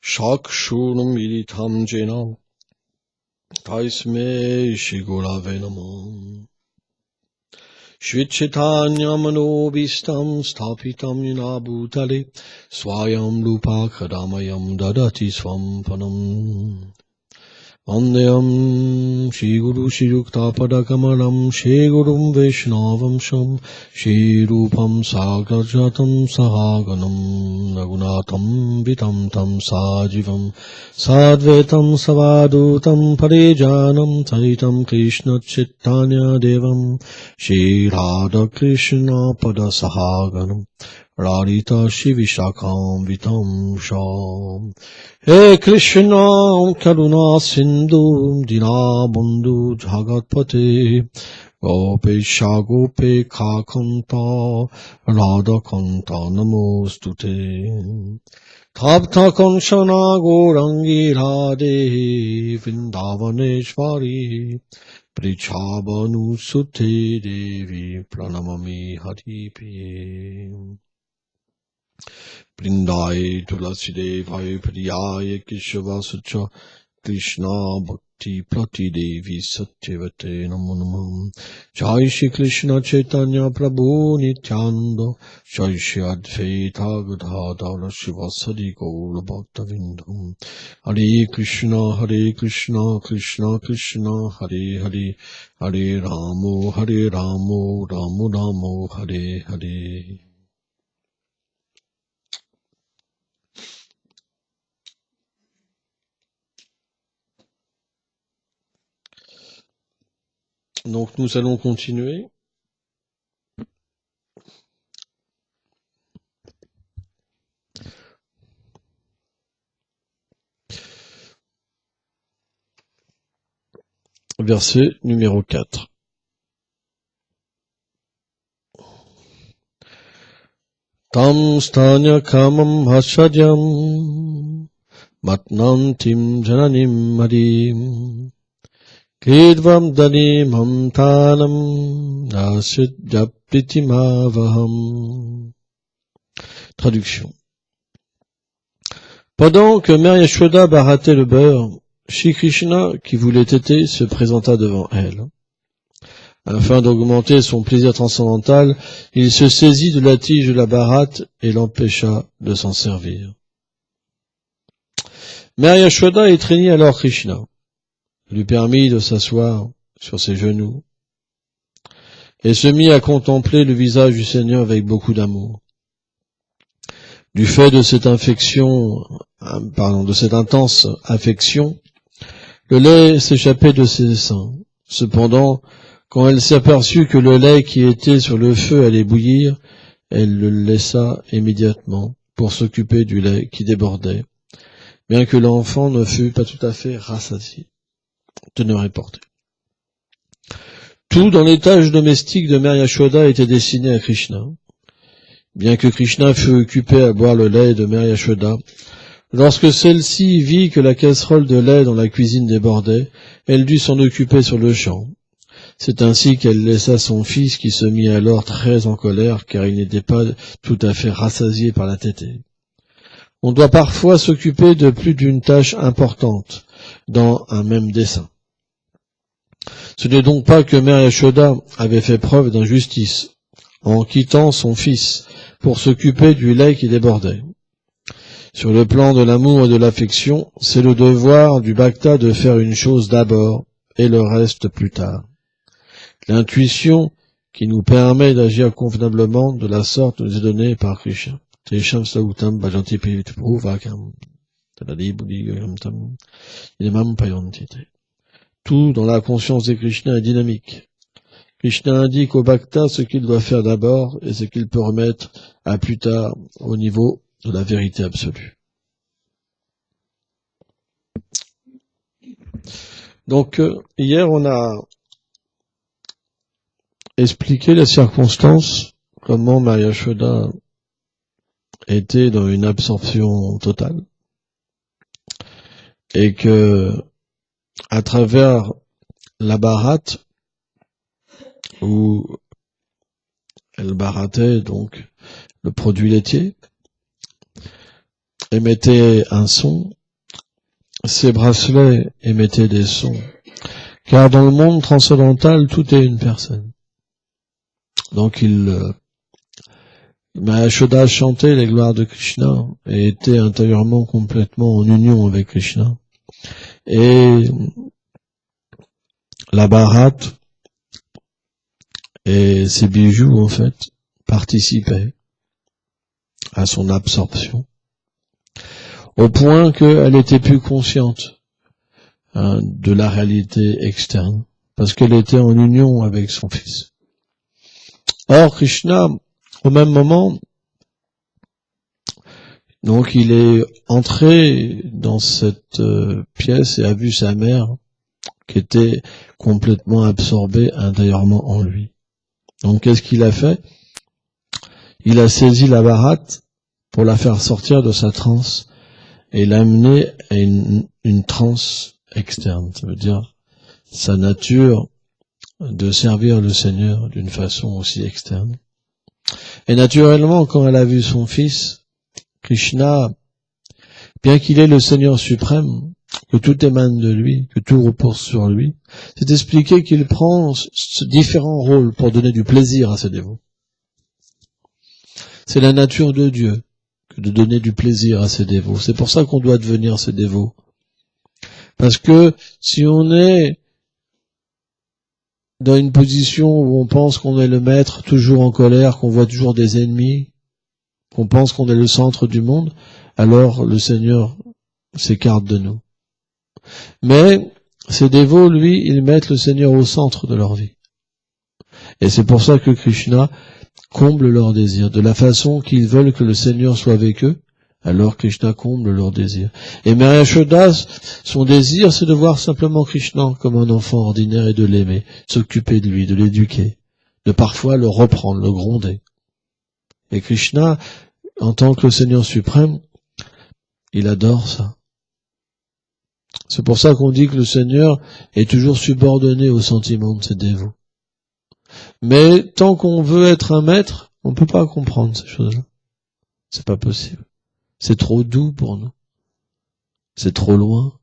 Shakshunamiritam jena taisme shigurave namo. Shvitchitanyamanobhistam sthapitam yena bhutale swayam rupa kadamayam dadati swam panam. Vandeyam Shri Guru Shri Yukta Padakamalam Shri Gurum Vaishnavam Sham Shri Rupam Sagrajatam Sahaganam Nagunatam Vitam Tam Sajivam Sadvetam Savadutam Parijanam Taitam Krishna Chaitanya Devam Shri Radha Krishna Pada Sahaganam Radhita Shivishakam Vitam Sham. He Krishna Karuna Sindhu Dinabandhu Jagatpate Gopesha Gopeka Kanta Radha Kanta Namostute Tapta Kanchana Gorangi Radhe Vrindavaneshwari Prichabhanu Sute Devi Pranamami Haripriye Brindai Tulasidevaye Priyaya Keshava Sacha Krishna Bhakti Prati Devi Satyavate Namo Namo. Jai Shri Krishna Chaitanya Prabhu Nityananda Jai Shri Advaita Gadadhara Shivasadi Gaura Bhaktavindam. Hare Krishna Krishna Krishna Hare Hare Hare Ramo Ramo Ramo Hare Hare. Donc nous allons continuer. Verset numéro 4. Tam stanya kamam hashajam matnantim jananim madim Kedvam danim hamtanam nasit japritimavaham. Traduction. Pendant que Mère Yashoda barattait le beurre, Shri Krishna, qui voulait téter, se présenta devant elle. Afin d'augmenter son plaisir transcendantal, il se saisit de la tige de la baratte et l'empêcha de s'en servir. Mère Yashoda étreignit alors Krishna, lui permit de s'asseoir sur ses genoux et se mit à contempler le visage du Seigneur avec beaucoup d'amour. Du fait de cette intense affection, le lait s'échappait de ses seins. Cependant, quand elle s'aperçut que le lait qui était sur le feu allait bouillir, elle le laissa immédiatement pour s'occuper du lait qui débordait, bien que l'enfant ne fût pas tout à fait rassasié. Teneur reportée. Tout dans les tâches domestiques de Mère Yashoda était destiné à Krishna. Bien que Krishna fût occupé à boire le lait de Mère Yashoda, lorsque celle-ci vit que la casserole de lait dans la cuisine débordait, elle dut s'en occuper sur le champ. C'est ainsi qu'elle laissa son fils qui se mit alors très en colère car il n'était pas tout à fait rassasié par la tétée. On doit parfois s'occuper de plus d'une tâche importante dans un même dessein. Ce n'est donc pas que Mère Yashoda avait fait preuve d'injustice en quittant son fils pour s'occuper du lait qui débordait. Sur le plan de l'amour et de l'affection, c'est le devoir du bhakta de faire une chose d'abord et le reste plus tard. L'intuition qui nous permet d'agir convenablement de la sorte nous est donnée par Krishna. Tout dans la conscience de Krishna est dynamique. Krishna indique au bhakta ce qu'il doit faire d'abord et ce qu'il peut remettre à plus tard au niveau de la vérité absolue. Donc, hier, on a expliqué les circonstances, comment Mère Yashoda était dans une absorption totale et que à travers la baratte où elle barattait donc le produit laitier, émettait un son, ses bracelets émettaient des sons. Car dans le monde transcendantal, tout est une personne. Donc Mahayashoda chantait les gloires de Krishna et était intérieurement complètement en union avec Krishna. Et la Bharat et ses bijoux, en fait, participaient à son absorption, au point qu'elle était plus consciente de la réalité externe, parce qu'elle était en union avec son fils. Or, Krishna, au même moment, donc il est entré dans cette pièce et a vu sa mère qui était complètement absorbée intérieurement en lui. Donc qu'est-ce qu'il a fait? Il a saisi la Bharat pour la faire sortir de sa transe et l'amener à une transe externe. Ça veut dire sa nature de servir le Seigneur d'une façon aussi externe. Et naturellement, quand elle a vu son fils, Krishna, bien qu'il est le Seigneur suprême, que tout émane de lui, que tout repose sur lui, c'est expliqué qu'il prend ce différents rôles pour donner du plaisir à ses dévots. C'est la nature de Dieu que de donner du plaisir à ses dévots. C'est pour ça qu'on doit devenir ses dévots. Parce que si on est dans une position où on pense qu'on est le maître, toujours en colère, qu'on voit toujours des ennemis, qu'on pense qu'on est le centre du monde, alors le Seigneur s'écarte de nous. Mais ces dévots, lui, ils mettent le Seigneur au centre de leur vie. Et c'est pour ça que Krishna comble leurs désirs. De la façon qu'ils veulent que le Seigneur soit avec eux, alors Krishna comble leurs désirs. Et Mahayashoda, son désir, c'est de voir simplement Krishna comme un enfant ordinaire et de l'aimer, s'occuper de lui, de l'éduquer, de parfois le reprendre, le gronder. Et Krishna, en tant que le Seigneur suprême, il adore ça. C'est pour ça qu'on dit que le Seigneur est toujours subordonné aux sentiments de ses dévots. Mais tant qu'on veut être un maître, on ne peut pas comprendre ces choses-là. C'est pas possible. C'est trop doux pour nous. C'est trop loin.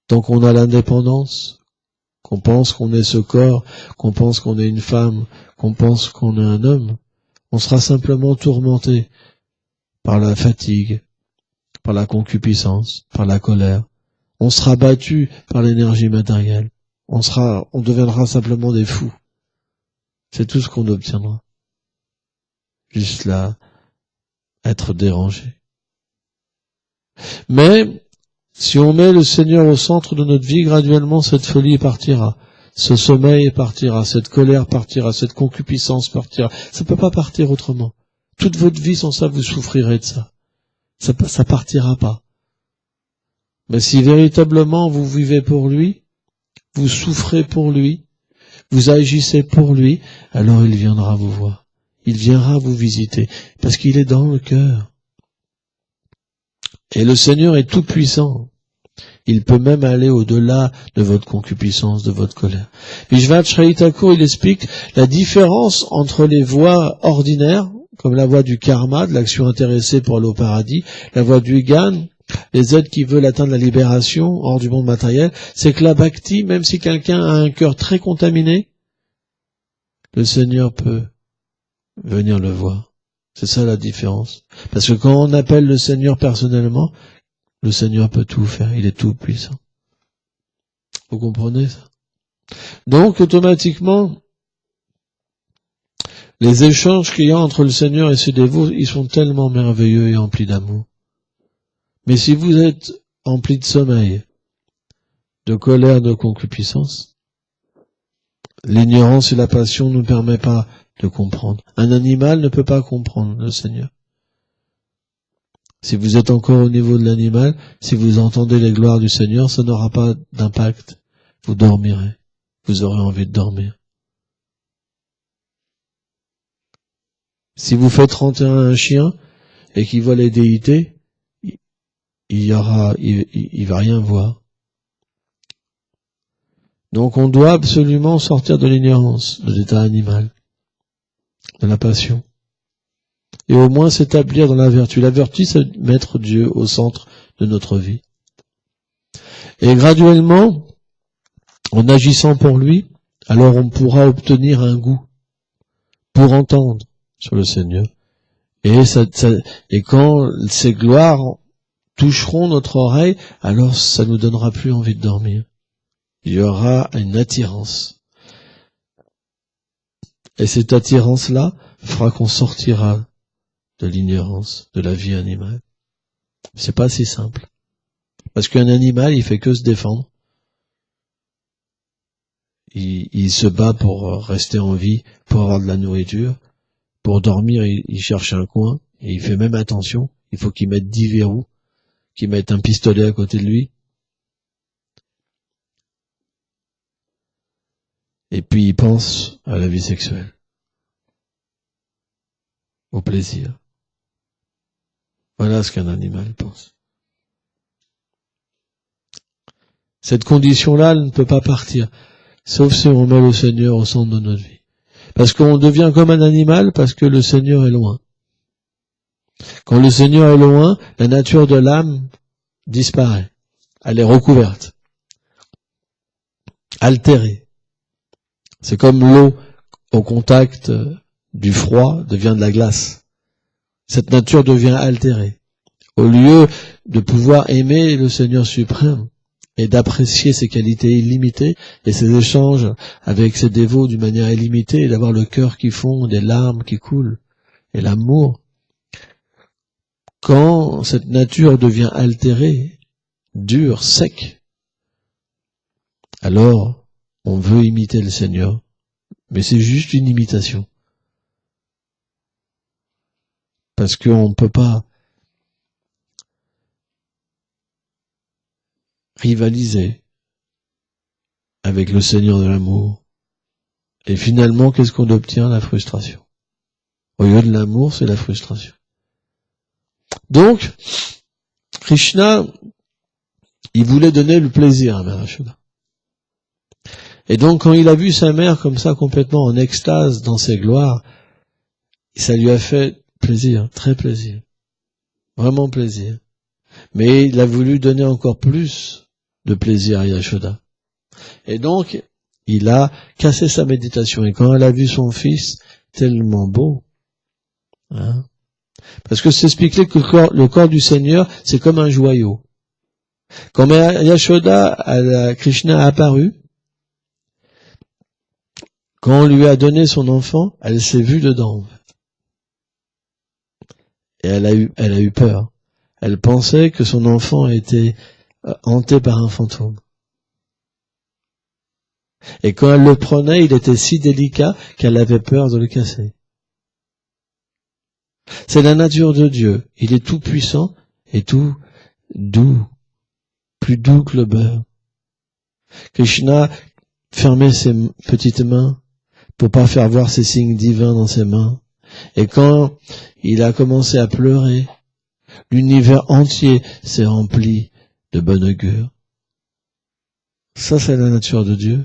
Tant qu'on a l'indépendance, qu'on pense qu'on est ce corps, qu'on pense qu'on est une femme, qu'on pense qu'on est un homme, on sera simplement tourmenté par la fatigue, par la concupiscence, par la colère. On sera battu par l'énergie matérielle. On deviendra simplement des fous. C'est tout ce qu'on obtiendra. Juste là, être dérangé. Mais, si on met le Seigneur au centre de notre vie, graduellement cette folie partira. Ce sommeil partira, cette colère partira, cette concupiscence partira. Ça ne peut pas partir autrement. Toute votre vie sans ça, vous souffrirez de ça. Ça partira pas. Mais si véritablement vous vivez pour lui, vous souffrez pour lui, vous agissez pour lui, alors il viendra vous voir. Il viendra vous visiter, parce qu'il est dans le cœur. Et le Seigneur est tout puissant. Il peut même aller au-delà de votre concupiscence, de votre colère. Vishwanath Chaitanya Thakur, il explique la différence entre les voies ordinaires, comme la voie du karma, de l'action intéressée pour aller au paradis, la voie du Gyan, les êtres qui veulent atteindre la libération hors du monde matériel, c'est que la bhakti, même si quelqu'un a un cœur très contaminé, le Seigneur peut venir le voir. C'est ça la différence. Parce que quand on appelle le Seigneur personnellement, le Seigneur peut tout faire, il est tout puissant. Vous comprenez ça? Donc, automatiquement, les échanges qu'il y a entre le Seigneur et ses dévots, ils sont tellement merveilleux et emplis d'amour. Mais si vous êtes empli de sommeil, de colère, de concupiscence, l'ignorance et la passion ne nous permettent pas de comprendre. Un animal ne peut pas comprendre le Seigneur. Si vous êtes encore au niveau de l'animal, si vous entendez les gloires du Seigneur, ça n'aura pas d'impact. Vous dormirez. Vous aurez envie de dormir. Si vous faites rentrer un chien et qu'il voit les déités, il va rien voir. Donc on doit absolument sortir de l'ignorance, de l'état animal, de la passion. et au moins s'établir dans la vertu. La vertu, c'est mettre Dieu au centre de notre vie. Et graduellement, en agissant pour lui, alors on pourra obtenir un goût pour entendre sur le Seigneur. Et quand ces gloires toucheront notre oreille, alors ça nous donnera plus envie de dormir. Il y aura une attirance. Et cette attirance-là fera qu'on sortira de l'ignorance, de la vie animale. C'est pas si simple. Parce qu'un animal, il fait que se défendre. Il se bat pour rester en vie, pour avoir de la nourriture. Pour dormir, il cherche un coin, et il fait même attention. Il faut qu'il mette 10 verrous, qu'il mette un pistolet à côté de lui. Et puis il pense à la vie sexuelle, au plaisir. Voilà ce qu'un animal pense. Cette condition-là, elle ne peut pas partir, sauf si on met le Seigneur au centre de notre vie. Parce qu'on devient comme un animal parce que le Seigneur est loin. Quand le Seigneur est loin, la nature de l'âme disparaît. Elle est recouverte, altérée. C'est comme l'eau au contact du froid devient de la glace. Cette nature devient altérée. Au lieu de pouvoir aimer le Seigneur suprême et d'apprécier ses qualités illimitées et ses échanges avec ses dévots d'une manière illimitée et d'avoir le cœur qui fond, des larmes qui coulent et l'amour, quand cette nature devient altérée, dure, sec, alors on veut imiter le Seigneur, mais c'est juste une imitation. Parce qu'on ne peut pas rivaliser avec le Seigneur de l'amour. Et finalement, qu'est-ce qu'on obtient? La frustration. Au lieu de l'amour, c'est la frustration. Donc, Krishna, il voulait donner le plaisir à Mère Yashoda. Et donc, quand il a vu sa mère comme ça, complètement en extase dans ses gloires, ça lui a fait plaisir, très plaisir. Vraiment plaisir. Mais il a voulu donner encore plus de plaisir à Yashoda. Et donc, il a cassé sa méditation. Et quand elle a vu son fils tellement beau, parce que c'est expliqué que le corps du Seigneur, c'est comme un joyau. Quand Yashoda, Krishna a apparu, quand on lui a donné son enfant, elle s'est vue dedans. Et elle a eu peur. Elle pensait que son enfant était hanté par un fantôme. Et quand elle le prenait, il était si délicat qu'elle avait peur de le casser. C'est la nature de Dieu. Il est tout puissant et tout doux. Plus doux que le beurre. Krishna fermait ses petites mains pour pas faire voir ses signes divins dans ses mains. Et quand il a commencé à pleurer, l'univers entier s'est rempli de bon augure. Ça, c'est la nature de Dieu.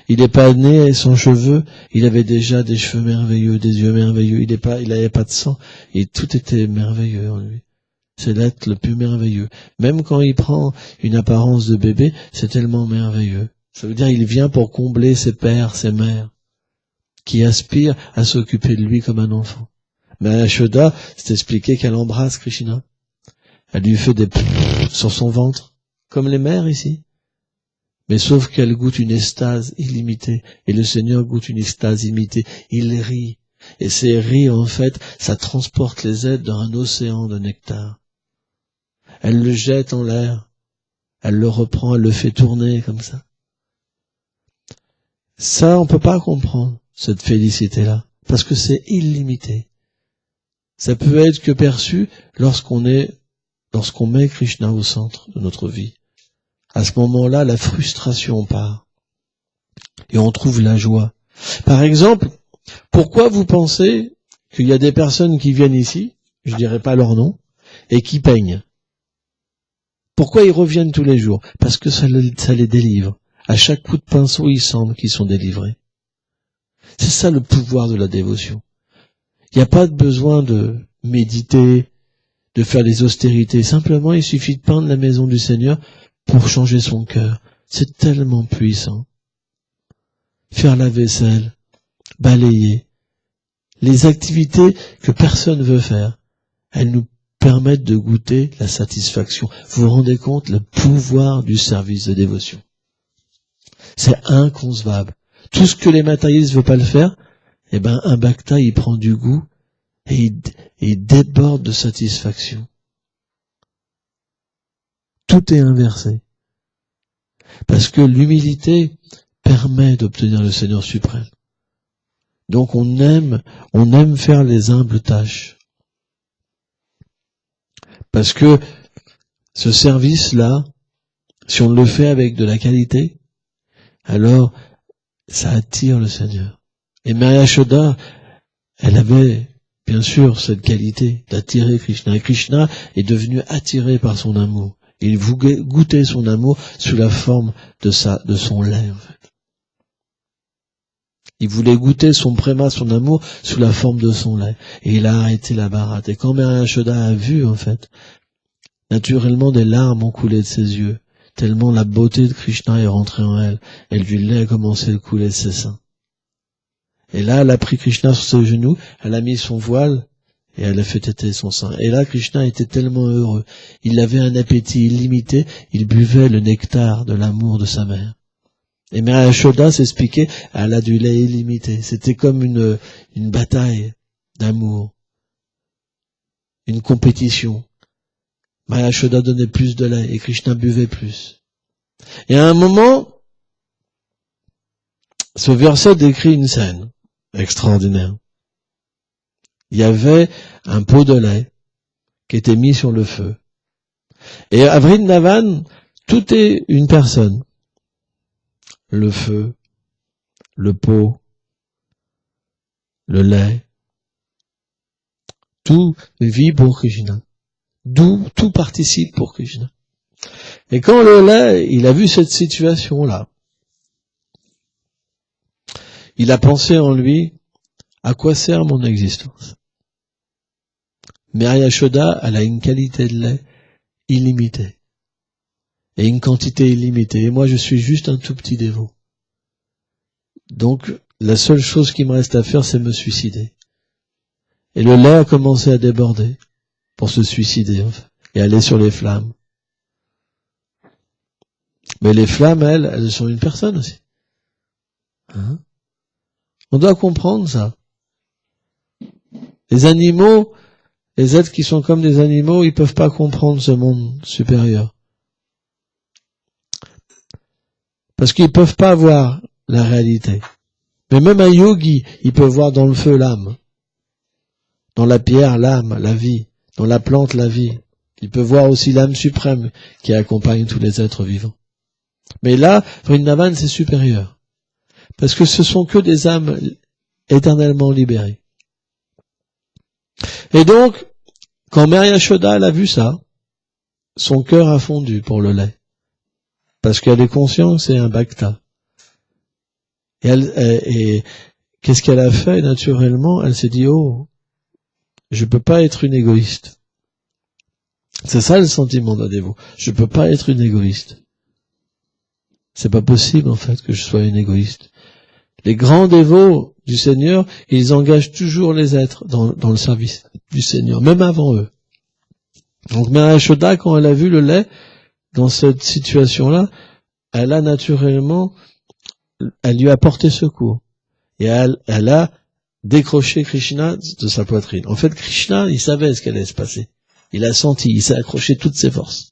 Il n'est pas né et son cheveu, il avait déjà des cheveux merveilleux, des yeux merveilleux, il n'avait pas de sang, et tout était merveilleux en lui. C'est l'être le plus merveilleux. Même quand il prend une apparence de bébé, c'est tellement merveilleux. Ça veut dire qu'il vient pour combler ses pères, ses mères, qui aspirent à s'occuper de lui comme un enfant. Mais Yashoda, c'est expliqué qu'elle embrasse Krishna. Elle lui fait des sur son ventre, comme les mères ici. Mais sauf qu'elle goûte une extase illimitée, et le Seigneur goûte une extase illimitée. Il rit, et ces rires, en fait, ça transporte les êtres dans un océan de nectar. Elle le jette en l'air, elle le reprend, elle le fait tourner comme ça. Ça, on peut pas comprendre, cette félicité-là, parce que c'est illimité. Ça peut être que perçu lorsqu'on met Krishna au centre de notre vie. À ce moment-là, la frustration part. Et on trouve la joie. Par exemple, pourquoi vous pensez qu'il y a des personnes qui viennent ici, je dirais pas leur nom, et qui peignent? Pourquoi ils reviennent tous les jours? Parce que ça les délivre. À chaque coup de pinceau, ils sentent qu'ils sont délivrés. C'est ça le pouvoir de la dévotion. Il n'y a pas de besoin de méditer, de faire des austérités. Simplement, il suffit de peindre la maison du Seigneur pour changer son cœur. C'est tellement puissant. Faire la vaisselle, balayer. Les activités que personne veut faire, elles nous permettent de goûter la satisfaction. Vous vous rendez compte le pouvoir du service de dévotion? C'est inconcevable. Tout ce que les matérialistes ne veulent pas le faire, eh ben, un bhakta, il prend du goût et il déborde de satisfaction. Tout est inversé. Parce que l'humilité permet d'obtenir le Seigneur suprême. Donc on aime faire les humbles tâches. Parce que ce service-là, si on le fait avec de la qualité, alors ça attire le Seigneur. Et Mary Yashoda, elle avait bien sûr cette qualité d'attirer Krishna. Et Krishna est devenu attiré par son amour. Il voulait goûter son amour sous la forme de son lait, en fait. Il voulait goûter son préma, son amour, sous la forme de son lait. Et il a arrêté la baratte. Et quand Mary Yashoda a vu, en fait, naturellement des larmes ont coulé de ses yeux, tellement la beauté de Krishna est rentrée en elle. Et du lait a commencé à couler de ses seins. Et là, elle a pris Krishna sur ses genoux, elle a mis son voile, et elle a fait téter son sein. Et là, Krishna était tellement heureux. Il avait un appétit illimité, il buvait le nectar de l'amour de sa mère. Et Mary Yashoda s'expliquait, elle a du lait illimité. C'était comme une bataille d'amour, une compétition. Mary Yashoda donnait plus de lait et Krishna buvait plus. Et à un moment, ce verset décrit une scène extraordinaire. Il y avait un pot de lait qui était mis sur le feu. Et à Vrindavan, tout est une personne. Le feu, le pot, le lait, tout vit pour Krishna. Tout participe pour Krishna. Et quand le lait, il a vu cette situation-là, il a pensé en lui, à quoi sert mon existence? Mary Yashoda, elle a une qualité de lait illimitée. Et une quantité illimitée. Et moi, je suis juste un tout petit dévot. Donc, la seule chose qui me reste à faire, c'est me suicider. Et le lait a commencé à déborder pour se suicider, enfin, et aller sur les flammes. Mais les flammes, elles sont une personne aussi. Hein? On doit comprendre ça. Les animaux, les êtres qui sont comme des animaux, ils peuvent pas comprendre ce monde supérieur. Parce qu'ils peuvent pas voir la réalité. Mais même un yogi, il peut voir dans le feu l'âme. Dans la pierre, l'âme, la vie. Dans la plante, la vie. Il peut voir aussi l'âme suprême qui accompagne tous les êtres vivants. Mais là, Vrindavan, c'est supérieur. Parce que ce sont que des âmes éternellement libérées. Et donc, quand Mary Yashoda, elle a vu ça, son cœur a fondu pour le lait. Parce qu'elle est consciente, c'est un bhakta. Et qu'est-ce qu'elle a fait naturellement? Elle s'est dit, oh, je peux pas être une égoïste. C'est ça le sentiment d'un dévot. Je peux pas être une égoïste. C'est pas possible, en fait, que je sois une égoïste. Les grands dévots du Seigneur, ils engagent toujours les êtres dans le service du Seigneur, même avant eux. Donc Mary Yashoda, quand elle a vu le lait, dans cette situation-là, elle a naturellement, elle lui a porté secours. Et elle a décroché Krishna de sa poitrine. En fait, Krishna, il savait ce qu'allait allait se passer. Il a senti, il s'est accroché toutes ses forces.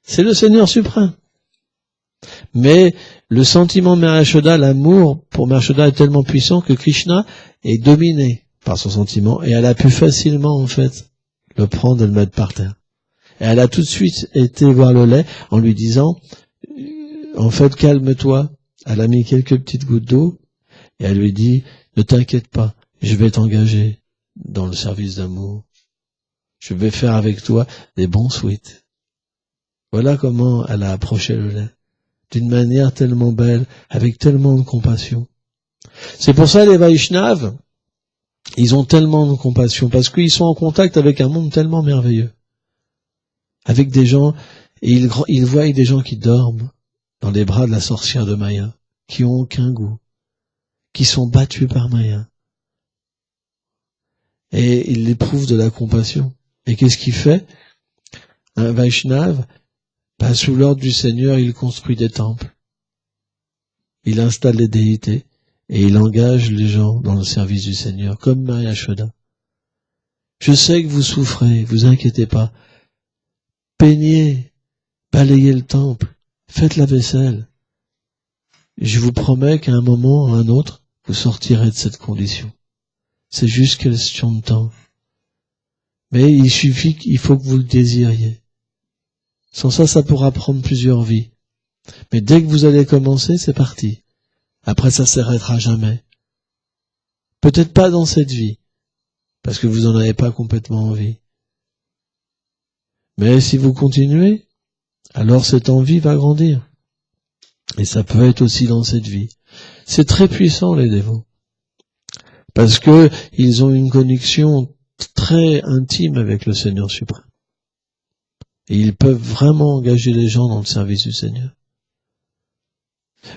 C'est le Seigneur suprême. Mais le sentiment de Mary Yashoda, l'amour pour Mary Yashoda est tellement puissant que Krishna est dominé par son sentiment et elle a pu facilement, en fait, le prendre et le mettre par terre. Et elle a tout de suite été voir le lait en lui disant, en fait, calme-toi. Elle a mis quelques petites gouttes d'eau et elle lui dit, ne t'inquiète pas, je vais t'engager dans le service d'amour. Je vais faire avec toi des bons sweets. Voilà comment elle a approché le lait. D'une manière tellement belle, avec tellement de compassion. C'est pour ça les Vaishnavas, Ils ont tellement de compassion parce qu'ils sont en contact avec un monde tellement merveilleux. Avec des gens, et ils voient des gens qui dorment dans les bras de la sorcière de Maya, qui ont aucun goût, qui sont battus par Maya. Et il éprouve de la compassion. Et qu'est-ce qu'il fait? Un Vaishnav, sous l'ordre du Seigneur, il construit des temples. Il installe les déités et il engage les gens dans le service du Seigneur, comme Maya Yashoda. Je sais que vous souffrez, vous inquiétez pas. Peignez, balayez le temple, faites la vaisselle. Je vous promets qu'à un moment ou à un autre, vous sortirez de cette condition. C'est juste question de temps. Mais il faut que vous le désiriez. Sans ça, ça pourra prendre plusieurs vies. Mais dès que vous allez commencer, c'est parti. Après, ça s'arrêtera jamais. Peut-être pas dans cette vie, parce que vous n'en avez pas complètement envie. Mais si vous continuez, alors cette envie va grandir. Et ça peut être aussi dans cette vie. C'est très puissant, les dévots. Parce que ils ont une connexion très intime avec le Seigneur suprême. Et ils peuvent vraiment engager les gens dans le service du Seigneur.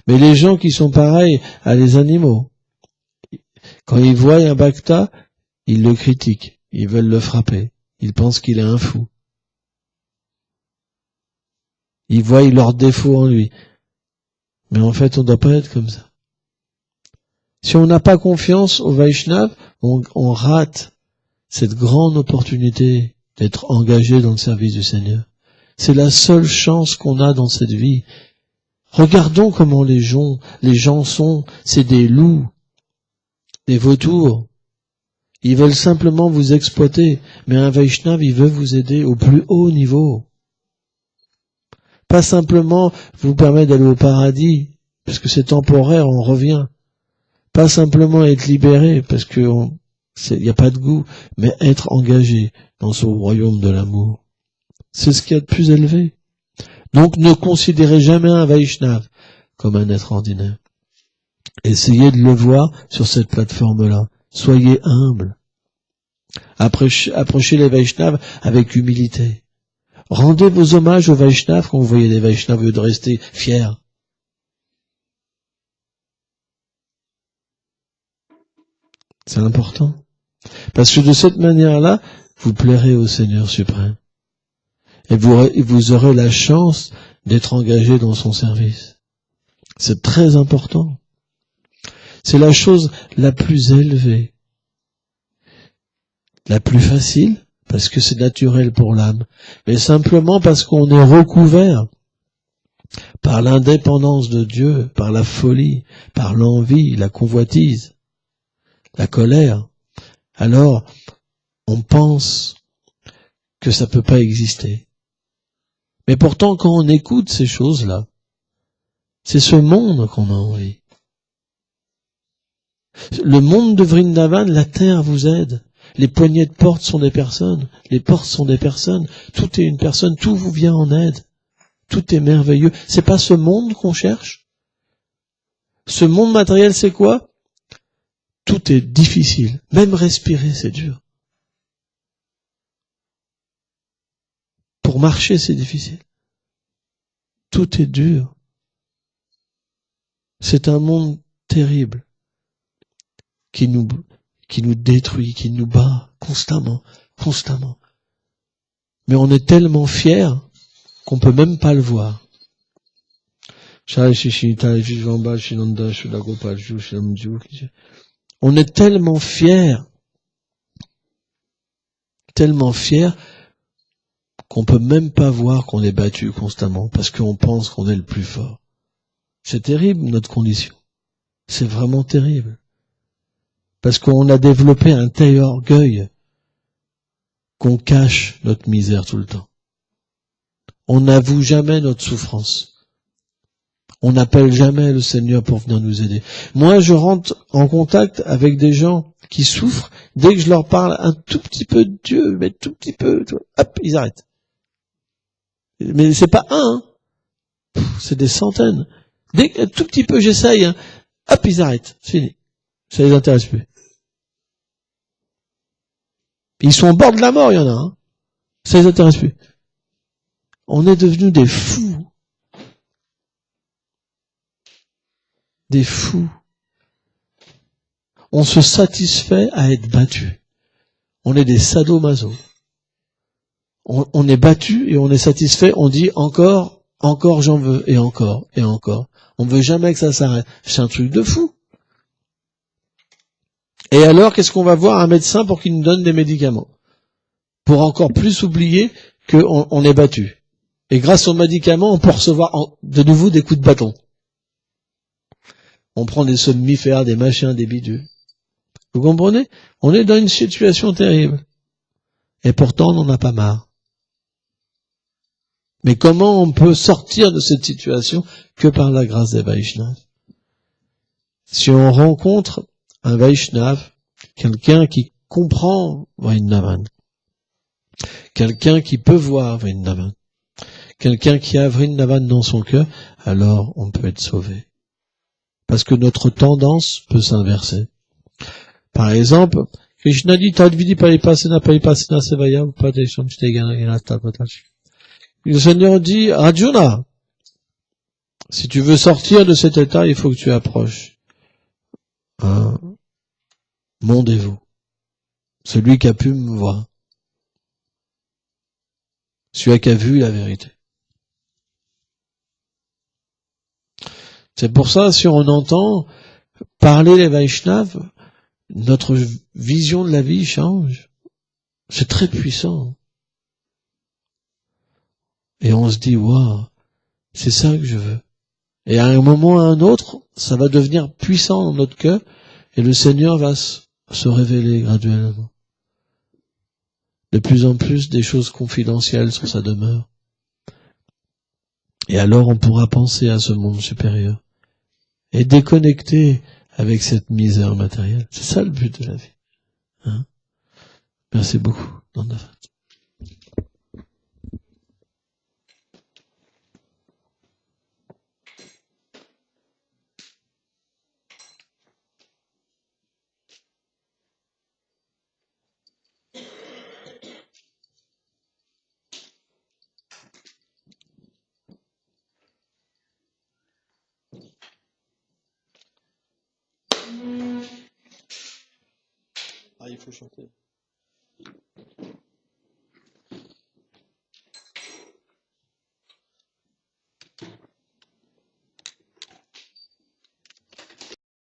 Mais les gens qui sont pareils à les animaux, quand ils voient un bhakta, ils le critiquent, ils veulent le frapper, ils pensent qu'il est un fou. Ils voient leurs défauts en lui. Mais en fait, on ne doit pas être comme ça. Si on n'a pas confiance au Vaishnav, on rate cette grande opportunité d'être engagé dans le service du Seigneur. C'est la seule chance qu'on a dans cette vie. Regardons comment les gens sont, c'est des loups, des vautours. Ils veulent simplement vous exploiter, mais un Vaishnav, il veut vous aider au plus haut niveau. Pas simplement vous permettre d'aller au paradis, parce que c'est temporaire, on revient. Pas simplement être libéré, parce que il n'y a pas de goût, mais être engagé dans ce royaume de l'amour. C'est ce qu'il y a de plus élevé. Donc ne considérez jamais un Vaishnav comme un être ordinaire. Essayez de le voir sur cette plateforme-là. Soyez humble. Approchez les Vaishnavas avec humilité. Rendez vos hommages aux Vaishnavas quand vous voyez les Vaishnavas, au lieu de rester fiers. C'est important. Parce que de cette manière-là, vous plairez au Seigneur suprême. Et vous aurez la chance d'être engagé dans son service. C'est très important. C'est la chose la plus élevée, la plus facile, parce que c'est naturel pour l'âme, mais simplement parce qu'on est recouvert par l'indépendance de Dieu, par la folie, par l'envie, la convoitise, la colère. Alors, on pense que ça peut pas exister. Mais pourtant, quand on écoute ces choses-là, c'est ce monde qu'on a envie. Le monde de Vrindavan, la terre vous aide. Les poignées de porte sont des personnes. Les portes sont des personnes. Tout est une personne. Tout vous vient en aide. Tout est merveilleux. C'est pas ce monde qu'on cherche. Ce monde matériel, c'est quoi? Tout est difficile. Même respirer, c'est dur. Pour marcher, c'est difficile. Tout est dur. C'est un monde terrible qui nous détruit, qui nous bat constamment. Mais on est tellement fiers qu'on peut même pas le voir. On est tellement fiers qu'on peut même pas voir qu'on est battu constamment parce qu'on pense qu'on est le plus fort. C'est terrible notre condition. C'est vraiment terrible. Parce qu'on a développé un tel orgueil qu'on cache notre misère tout le temps. On n'avoue jamais notre souffrance. On n'appelle jamais le Seigneur pour venir nous aider. Moi, je rentre en contact avec des gens qui souffrent. Dès que je leur parle un tout petit peu de Dieu, mais tout petit peu, hop, ils arrêtent. Mais c'est pas un, c'est des centaines. Dès qu'un tout petit peu j'essaye, hop, ils arrêtent. C'est fini. Ça les intéresse plus. Ils sont au bord de la mort, il y en a, hein. Ça les intéresse plus. On est devenus des fous. Des fous. On se satisfait à être battu. On est des sadomaso. On est battu et on est satisfait. On dit encore j'en veux, et encore, et encore. On ne veut jamais que ça s'arrête. C'est un truc de fou. Et alors, qu'est-ce qu'on va voir un médecin pour qu'il nous donne des médicaments? Pour encore plus oublier qu'on est battu. Et grâce aux médicaments, on peut recevoir de nouveau des coups de bâton. On prend des somnifères, des machins, des bidules. Vous comprenez? On est dans une situation terrible. Et pourtant, on n'en a pas marre. Mais comment on peut sortir de cette situation que par la grâce des Vaishnavas? Si on rencontre un Vaishnav, quelqu'un qui comprend Vrindavan, quelqu'un qui peut voir Vrindavan, quelqu'un qui a Vrindavan dans son cœur, alors on peut être sauvé. Parce que notre tendance peut s'inverser. Par exemple, Krishna dit Tadvidi Paripasena Sevaya Upadesham Shtegana Tapatash. Le Seigneur dit Arjuna, si tu veux sortir de cet état, il faut que tu approches mon dévot, celui qui a pu me voir, celui qui a vu la vérité. C'est pour ça, si on entend parler les Vaishnavas, notre vision de la vie change. C'est très puissant. Et on se dit, waouh, c'est ça que je veux. Et à un moment ou à un autre, ça va devenir puissant dans notre cœur, et le Seigneur va se révéler graduellement. De plus en plus des choses confidentielles sur sa demeure. Et alors on pourra penser à ce monde supérieur. Et déconnecter avec cette misère matérielle. C'est ça le but de la vie. Hein? Merci beaucoup. Ah, il faut chanter.